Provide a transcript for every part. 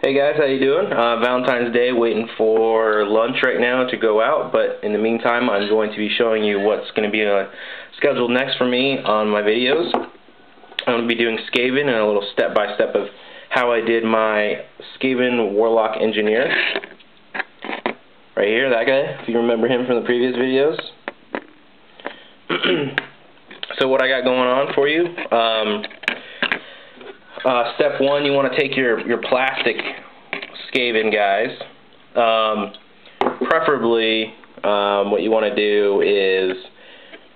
Hey guys, how you doing? Valentine's Day, waiting for lunch right now to go out, but in the meantime I'm going to be showing you what's going to be scheduled next for me on my videos. I'm going to be doing Skaven and a little step-by-step of how I did my Skaven Warlock Engineer. Right here, that guy, if you remember him from the previous videos. So what I got going on for you, step one, you want to take your plastic Skaven guys. Preferably, what you want to do is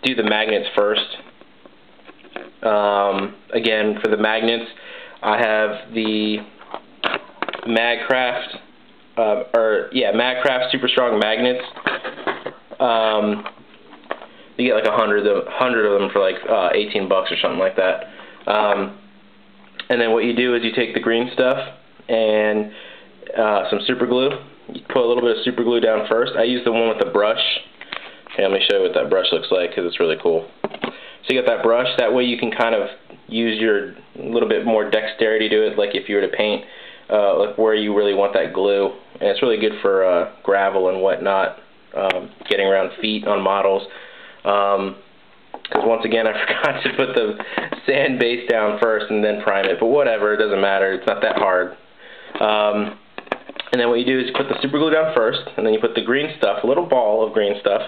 do the magnets first. Again, for the magnets, I have the Magcraft, Magcraft Super Strong Magnets. You get like 100 of them for like 18 bucks or something like that. And then what you do is you take the green stuff and some super glue. You put a little bit of super glue down first. I use the one with the brush. Okay, let me show you what that brush looks like because it's really cool. So you got that brush. That way you can kind of use your little bit more dexterity to it, like if you were to paint, like where you really want that glue. And it's really good for gravel and whatnot, getting around feet on models. Because once again, I forgot to put the sand base down first and then prime it. But whatever, it doesn't matter. It's not that hard. And then what you do is you put the super glue down first, and then you put the green stuff, a little ball of green stuff.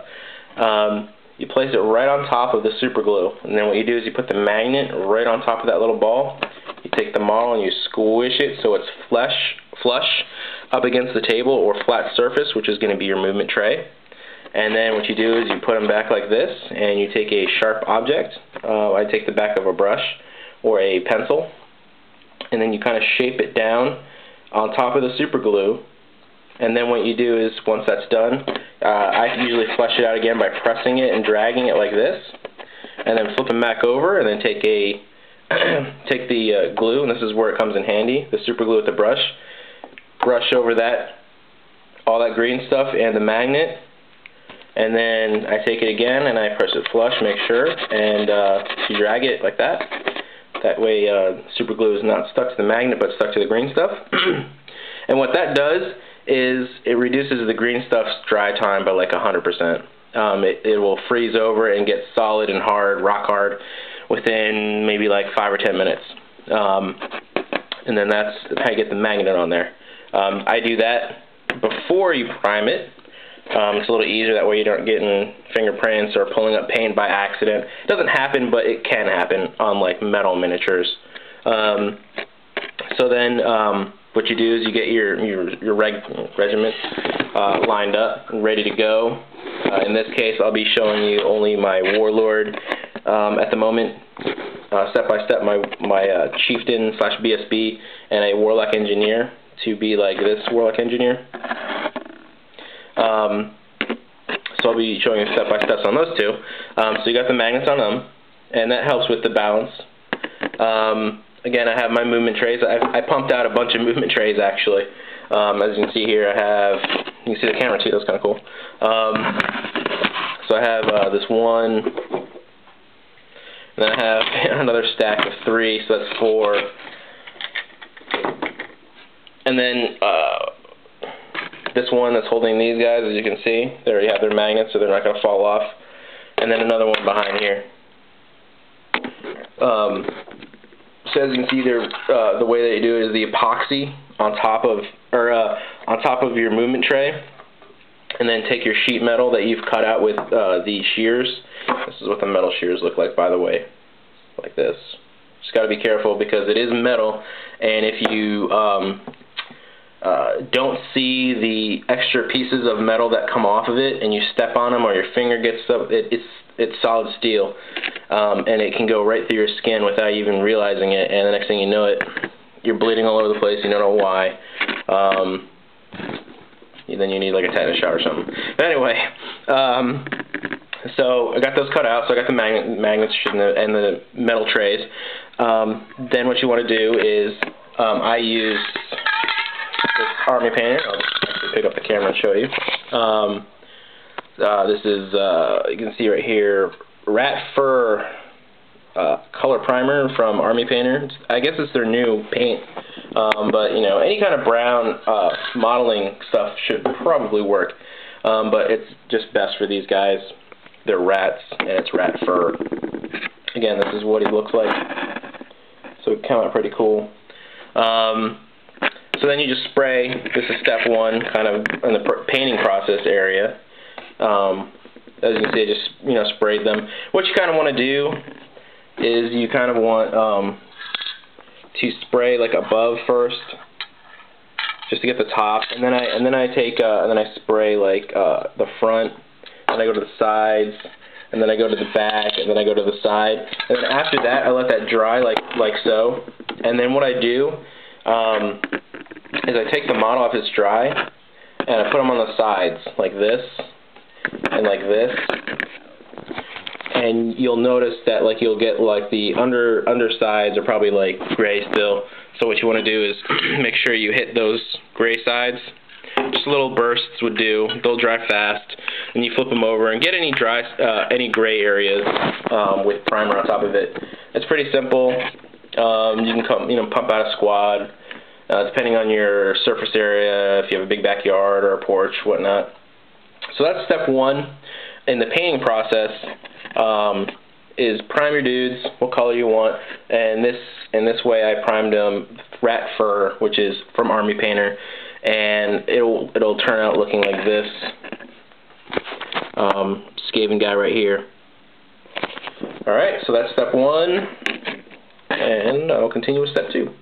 You place it right on top of the super glue. And then what you do is you put the magnet right on top of that little ball. You take the model and you squish it so it's flush up against the table or flat surface, which is going to be your movement tray. And then what you do is you put them back like this, and you take a sharp object. I take the back of a brush or a pencil, and then you kind of shape it down on top of the super glue. And then what you do is, once that's done, I usually flush it out again by pressing it and dragging it like this, and then flip them back over, and then take the glue, and this is where it comes in handy, the super glue with the brush over that, all that green stuff and the magnet. And then I take it again and I press it flush, make sure, and you drag it like that. That way super glue is not stuck to the magnet but stuck to the green stuff. And what that does is it reduces the green stuff's dry time by like 100%. It will freeze over and get solid and hard, rock hard, within maybe like 5 or 10 minutes. And then that's how you get the magnet on there. I do that before you prime it. It's a little easier, that way you don't get in fingerprints or pulling up paint by accident. It doesn't happen, but it can happen on like metal miniatures. So then what you do is you get your regiment lined up and ready to go. In this case, I'll be showing you only my warlord at the moment, step by step, my chieftain / BSB and a warlock engineer to be like this warlock engineer. So I'll be showing you step-by-steps on those two. So you got the magnets on them, and that helps with the balance. Again, I have my movement trays. I pumped out a bunch of movement trays, actually. As you can see here, you can see the camera too, that's kind of cool. So I have this one, and then I have another stack of 3, so that's 4. And then this one that's holding these guys, as you can see, they already have their magnets, so they're not going to fall off. And then another one behind here. So as you can see, the way that you do it is the epoxy on top of your movement tray, and then take your sheet metal that you've cut out with the shears. This is what the metal shears look like, by the way, like this. Just got to be careful because it is metal, and if you don't see the extra pieces of metal that come off of it and you step on them or your finger gets up, it's solid steel, and it can go right through your skin without you even realizing it, and the next thing you know it, you're bleeding all over the place, you don't know why. Then you need like a tetanus shot or something. But anyway, so I got those cut out, so I got the magnets and the metal trays. Then what you want to do is I use this army painter. I'll just pick up the camera and show you. This is, you can see right here, rat fur color primer from Army Painter. I guess it's their new paint, but you know, any kind of brown modeling stuff should probably work. But it's just best for these guys. They're rats, and it's rat fur. Again, this is what he looks like. So it came out pretty cool. So then you just spray. This is step one, kind of in the painting process area. As you can see, I just sprayed them. What you kind of want to do is you kind of want to spray like above first, just to get the top, and then I spray like the front, and I go to the sides, and then I go to the back, and then I go to the side, and then after that I let that dry like so, and then what I do is I take the model off it's dry, and I put them on the sides like this and like this, and you'll notice that like you'll get like the undersides are probably like gray still. So what you want to do is make sure you hit those gray sides. Just little bursts would do. They'll dry fast, and you flip them over and get any gray areas with primer on top of it. It's pretty simple. You can pump out a squad depending on your surface area, if you have a big backyard or a porch, whatnot. So that's step one in the painting process. Is prime your dudes what color you want, and this way I primed them rat fur, which is from Army Painter, and it'll turn out looking like this. Skaven guy right here. Alright, so that's step one, and I'll continue with step two.